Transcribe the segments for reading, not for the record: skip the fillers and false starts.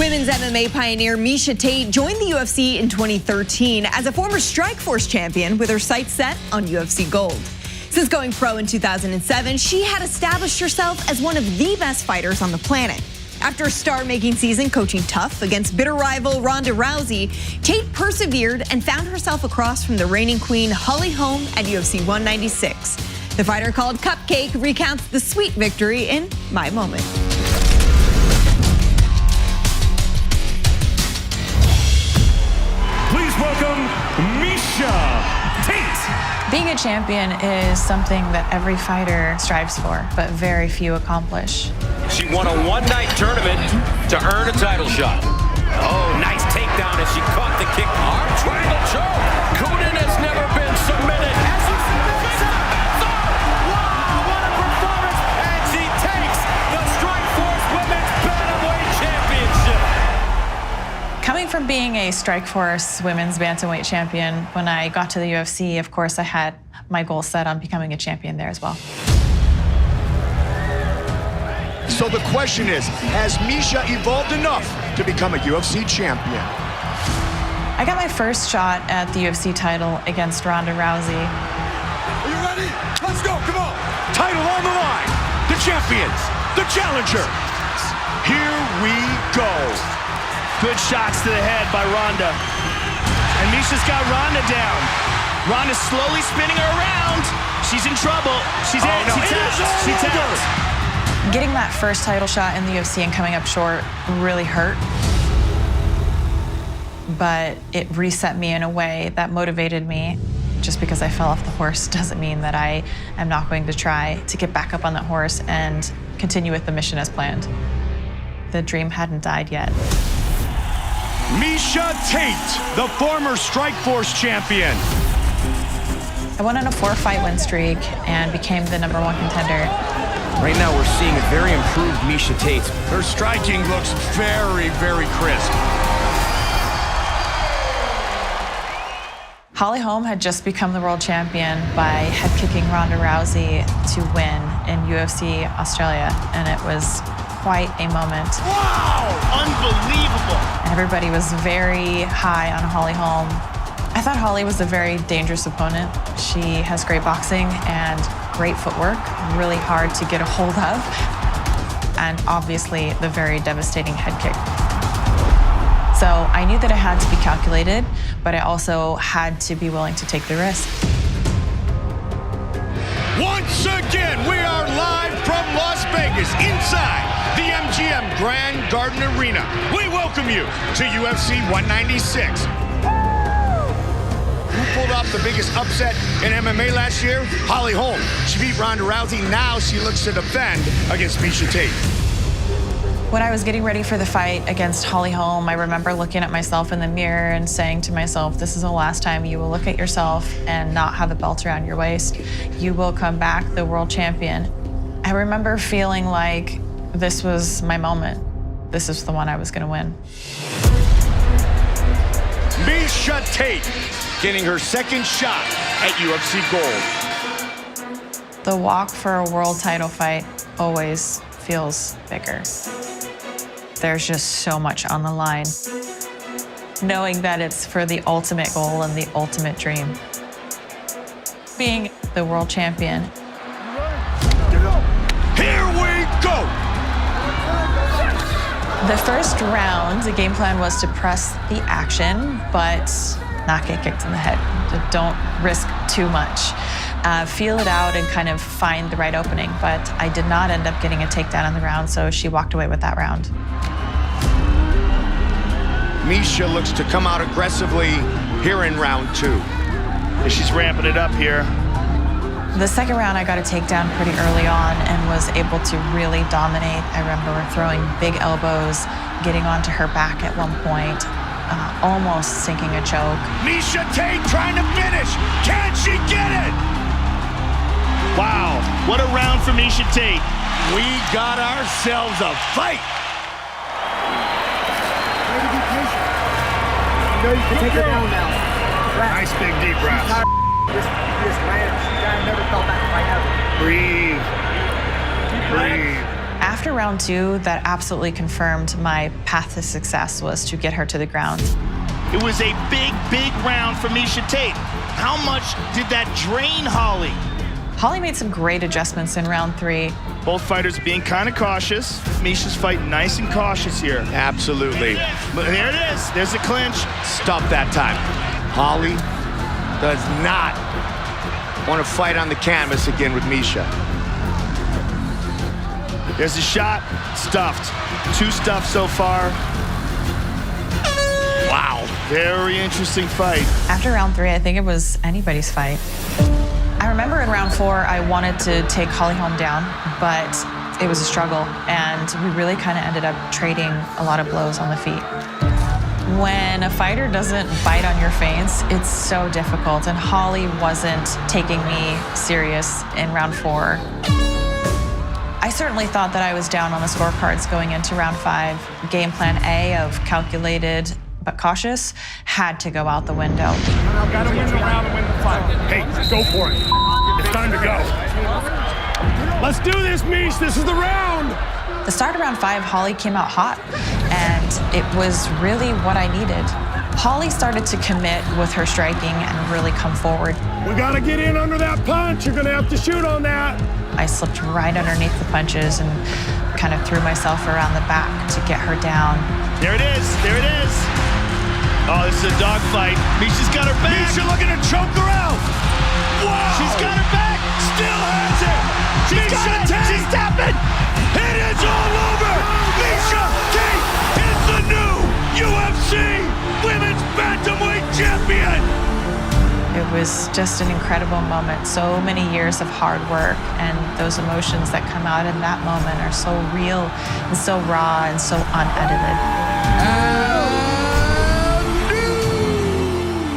Women's MMA pioneer Miesha Tate joined the UFC in 2013 as a former Strikeforce champion with her sights set on UFC Gold. Since going pro in 2007, she had established herself as one of the best fighters on the planet. After a star-making season coaching tough against bitter rival Ronda Rousey, Tate persevered and found herself across from the reigning queen Holly Holm at UFC 196. The fighter called Cupcake recounts the sweet victory in My Moment. Please welcome Miesha Tate. Being a champion is something that every fighter strives for, but very few accomplish. She won a one-night tournament to earn a title shot. Oh, nice takedown as she caught the kick. Arm triangle choke. Coonan has never been submitted. As he submits her. Wow, what a performance. And she takes the Strikeforce Women's Bantamweight Championship. Coming from being a Strikeforce Women's Bantamweight champion, when I got to the UFC, of course, I had my goal set on becoming a champion there as well. So the question is, has Miesha evolved enough to become a UFC champion? I got my first shot at the UFC title against Ronda Rousey. Are you ready? Let's go, come on. Title on the line. The champions, the challenger. Here we go. Good shots to the head by Ronda. And Miesha's got Ronda down. Ronda's slowly spinning her around. She's in trouble. She's in. No. She taps. Getting that first title shot in the UFC and coming up short really hurt. But it reset me in a way that motivated me. Just because I fell off the horse doesn't mean that I am not going to try to get back up on that horse and continue with the mission as planned. The dream hadn't died yet. Miesha Tate, the former Strikeforce champion. I went on a 4-fight win streak and became the #1 contender. Right now, we're seeing a very improved Miesha Tate. Her striking looks very, very crisp. Holly Holm had just become the world champion by head-kicking Ronda Rousey to win in UFC Australia, and it was quite a moment. Wow! Unbelievable! Everybody was very high on Holly Holm. I thought Holly was a very dangerous opponent. She has great boxing and great footwork, really hard to get a hold of, and obviously the very devastating head kick. So I knew that I had to be calculated, but I also had to be willing to take the risk. Once again, we are live from Las Vegas, inside the MGM Grand Garden Arena. We welcome you to UFC 196. Who pulled off the biggest upset in MMA last year? Holly Holm. She beat Ronda Rousey. Now she looks to defend against Miesha Tate. When I was getting ready for the fight against Holly Holm, I remember looking at myself in the mirror and saying to myself, this is the last time you will look at yourself and not have a belt around your waist. You will come back the world champion. I remember feeling like this was my moment. This is the one I was going to win. Miesha Tate getting her second shot at UFC Gold. The walk for a world title fight always feels bigger. There's just so much on the line. Knowing that it's for the ultimate goal and the ultimate dream. Being the world champion. Here we go! The first round, the game plan was to press the action, but not get kicked in the head. Don't risk too much. Feel it out and kind of find the right opening, but I did not end up getting a takedown in the round, so she walked away with that round. Miesha looks to come out aggressively here in round 2. She's ramping it up here. The second round, I got a takedown pretty early on and was able to really dominate. I remember throwing big elbows, getting onto her back at one point, almost sinking a choke. Miesha Tate trying to finish. Can she get it? Wow, what a round for Miesha Tate. We got ourselves a fight. Be patient. You know you can take her down now. Nice big deep breath. Just ran. I never felt that fight ever. Breathe. Breathe. After round 2, that absolutely confirmed my path to success was to get her to the ground. It was a big, big round for Miesha Tate. How much did that drain Holly? Holly made some great adjustments in round 3. Both fighters being kind of cautious. Miesha's fighting nice and cautious here. Absolutely. But there it is. There's the clinch. Stop that time. Holly does not want to fight on the canvas again with Miesha. There's a shot. Stuffed. 2 stuffed so far. Wow. Very interesting fight. After round 3, I think it was anybody's fight. I remember in round 4, I wanted to take Holly Holm down, but it was a struggle, and we really kind of ended up trading a lot of blows on the feet. When a fighter doesn't bite on your feints, it's so difficult, and Holly wasn't taking me serious in round 4. I certainly thought that I was down on the scorecards going into round 5. Game plan A of calculated but cautious had to go out the window. Got to win the round and win the fight. Hey, go for it. It's time to go. Let's do this, Mish. This is the round. The start of round 5, Holly came out hot, and it was really what I needed. Holly started to commit with her striking and really come forward. We got to get in under that punch. You're going to have to shoot on that. I slipped right underneath the punches and kind of threw myself around the back to get her down. There it is. There it is. Oh, this is a dogfight. Miesha's got her back. Miesha looking to choke her out. Wow. She's got her back. Still has it. She's got it. She's tapping. It is all over. Miesha Tate is the new UFC Women's Bantamweight Champion. It was just an incredible moment. So many years of hard work, and those emotions that come out in that moment are so real and so raw and so unedited.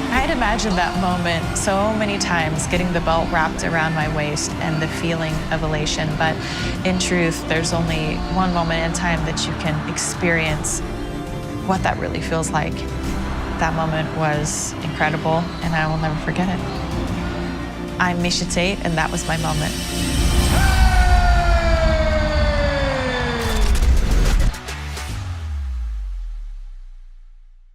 I had imagined that moment so many times, getting the belt wrapped around my waist and the feeling of elation, but in truth, there's only one moment in time that you can experience what that really feels like. That moment was incredible, and I will never forget it. I'm Miesha Tate, and that was my moment.